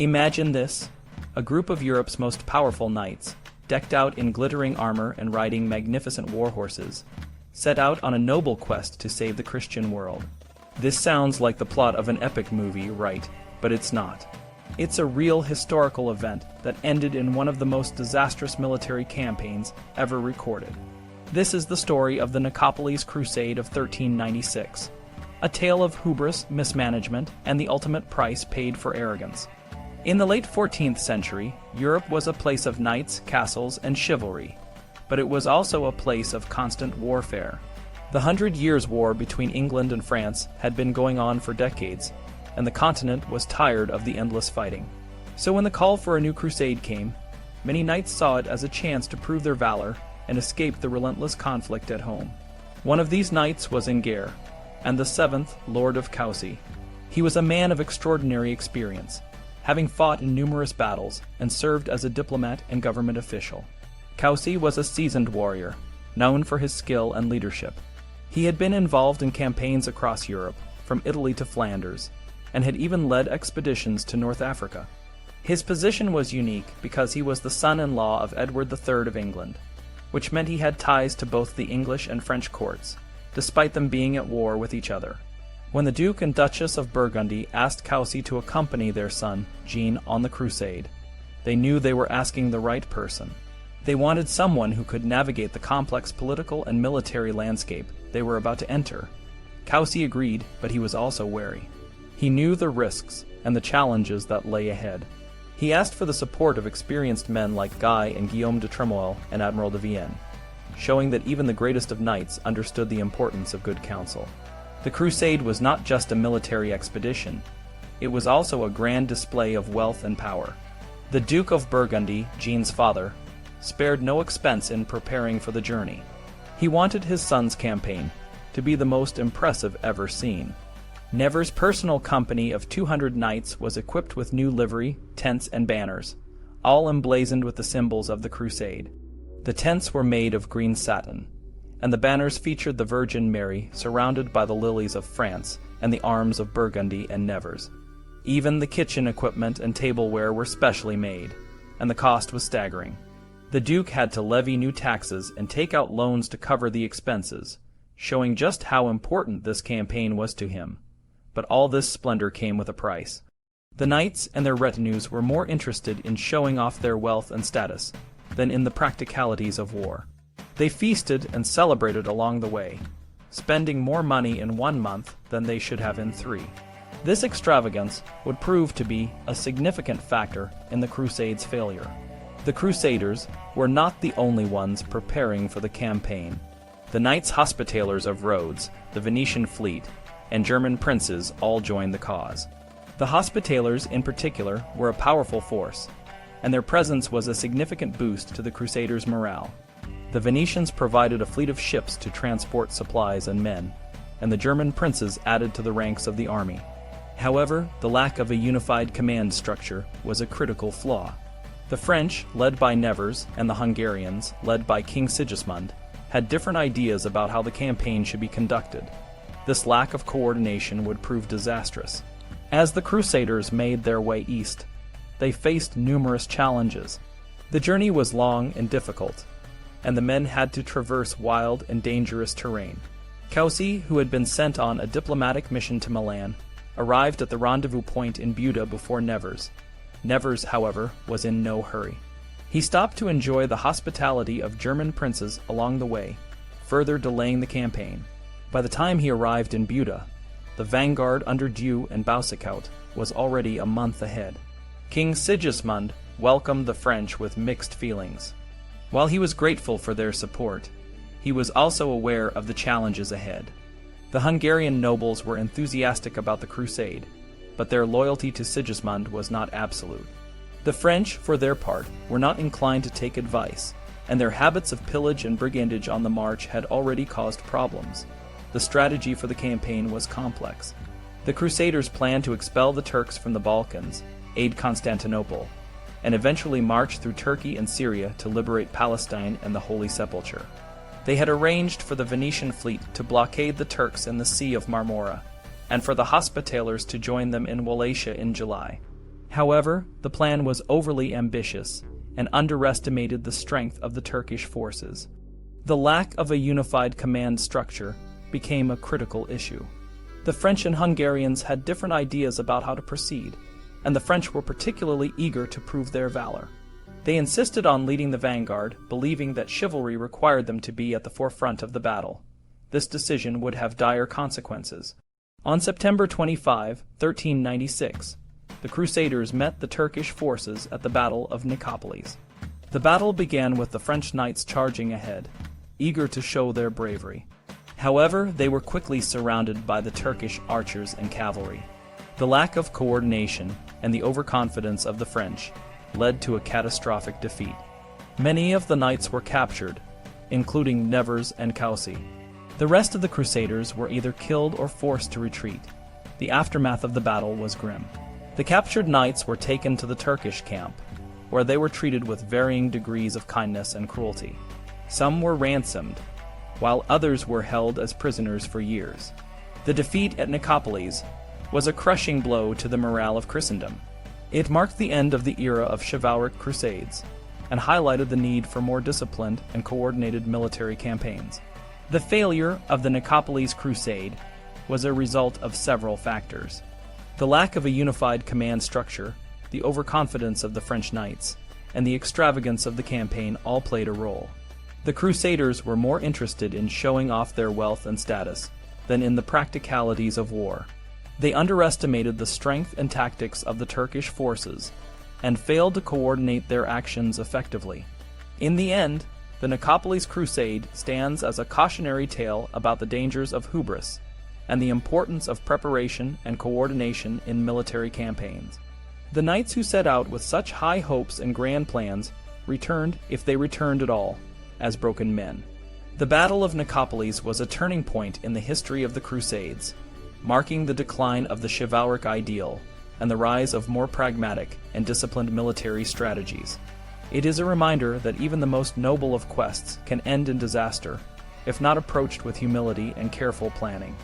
Imagine this: a group of Europe's most powerful knights, decked out in glittering armor and riding magnificent war horses, set out on a noble quest to save the Christian world. This sounds like the plot of an epic movie, right? But it's not. It's a real historical event that ended in one of the most disastrous military campaigns ever recorded. This is the story of the Nicopolis Crusade of 1396, a tale of hubris, mismanagement, and the ultimate price paid for arrogance. In the late 14th century, Europe was a place of knights, castles, and chivalry, but it was also a place of constant warfare. The 100 Years' War between England and France had been going on for decades, and the continent was tired of the endless fighting. So when the call for a new crusade came, many knights saw it as a chance to prove their valor and escape the relentless conflict at home. One of these knights was Enguerrand, and the seventh, Lord of Coucy. He was a man of extraordinary experience, having fought in numerous battles and served as a diplomat and government official. Coucy was a seasoned warrior, known for his skill and leadership. He had been involved in campaigns across Europe, from Italy to Flanders, and had even led expeditions to North Africa. His position was unique because he was the son-in-law of Edward III of England, which meant he had ties to both the English and French courts, despite them being at war with each other. When the Duke and Duchess of Burgundy asked Coucy to accompany their son, Jean, on the crusade, they knew they were asking the right person. They wanted someone who could navigate the complex political and military landscape they were about to enter. Coucy agreed, but he was also wary. He knew the risks and the challenges that lay ahead. He asked for the support of experienced men like Guy and Guillaume de Trémoille and Admiral de Vienne, showing that even the greatest of knights understood the importance of good counsel. The crusade was not just a military expedition, it was also a grand display of wealth and power. The Duke of Burgundy, Jean's father, spared no expense in preparing for the journey. He wanted his son's campaign to be the most impressive ever seen. Nevers' personal company of 200 knights was equipped with new livery, tents, and banners, all emblazoned with the symbols of the crusade. The tents were made of green satin, and the banners featured the Virgin Mary surrounded by the lilies of France and the arms of Burgundy and Nevers. Even the kitchen equipment and tableware were specially made, and the cost was staggering. The Duke had to levy new taxes and take out loans to cover the expenses, showing just how important this campaign was to him. But all this splendor came with a price. The knights and their retinues were more interested in showing off their wealth and status than in the practicalities of war. They feasted and celebrated along the way, spending more money in 1 month than they should have in 3. This extravagance would prove to be a significant factor in the Crusade's failure. The Crusaders were not the only ones preparing for the campaign. The Knights Hospitallers of Rhodes, the Venetian fleet, and German princes all joined the cause. The Hospitallers, in particular, were a powerful force, and their presence was a significant boost to the Crusaders' morale. The Venetians provided a fleet of ships to transport supplies and men, and the German princes added to the ranks of the army. However, the lack of a unified command structure was a critical flaw. The French, led by Nevers, and the Hungarians, led by King Sigismund, had different ideas about how the campaign should be conducted. This lack of coordination would prove disastrous. As the Crusaders made their way east, they faced numerous challenges. The journey was long and difficult, and the men had to traverse wild and dangerous terrain. Coucy, who had been sent on a diplomatic mission to Milan, arrived at the rendezvous point in Buda before Nevers. Nevers, however, was in no hurry. He stopped to enjoy the hospitality of German princes along the way, further delaying the campaign. By the time he arrived in Buda, the vanguard under Dieu and Boucicaut was already a month ahead. King Sigismund welcomed the French with mixed feelings. While he was grateful for their support, he was also aware of the challenges ahead. The Hungarian nobles were enthusiastic about the crusade, but their loyalty to Sigismund was not absolute. The French, for their part, were not inclined to take advice, and their habits of pillage and brigandage on the march had already caused problems. The strategy for the campaign was complex. The Crusaders planned to expel the Turks from the Balkans, aid Constantinople, and eventually march through Turkey and Syria to liberate Palestine and the Holy Sepulchre. They had arranged for the Venetian fleet to blockade the Turks in the Sea of Marmora, and for the Hospitallers to join them in Wallachia in July. However, the plan was overly ambitious and underestimated the strength of the Turkish forces. The lack of a unified command structure became a critical issue. The French and Hungarians had different ideas about how to proceed, and the French were particularly eager to prove their valor. They insisted on leading the vanguard, believing that chivalry required them to be at the forefront of the battle. This decision would have dire consequences. On September 25, 1396, the Crusaders met the Turkish forces at the Battle of Nicopolis. The battle began with the French knights charging ahead, eager to show their bravery. However, they were quickly surrounded by the Turkish archers and cavalry. The lack of coordination and the overconfidence of the French led to a catastrophic defeat. Many of the knights were captured, including Nevers and Coucy. The rest of the Crusaders were either killed or forced to retreat. The aftermath of the battle was grim. The captured knights were taken to the Turkish camp, where they were treated with varying degrees of kindness and cruelty. Some were ransomed, while others were held as prisoners for years. The defeat at Nicopolis was a crushing blow to the morale of Christendom. It marked the end of the era of chivalric crusades and highlighted the need for more disciplined and coordinated military campaigns. The failure of the Nicopolis Crusade was a result of several factors. The lack of a unified command structure, the overconfidence of the French knights, and the extravagance of the campaign all played a role. The Crusaders were more interested in showing off their wealth and status than in the practicalities of war. They underestimated the strength and tactics of the Turkish forces and failed to coordinate their actions effectively. In the end, the Nicopolis Crusade stands as a cautionary tale about the dangers of hubris and the importance of preparation and coordination in military campaigns. The knights who set out with such high hopes and grand plans returned, if they returned at all, as broken men. The Battle of Nicopolis was a turning point in the history of the Crusades, marking the decline of the chivalric ideal and the rise of more pragmatic and disciplined military strategies. It is a reminder that even the most noble of quests can end in disaster, if not approached with humility and careful planning.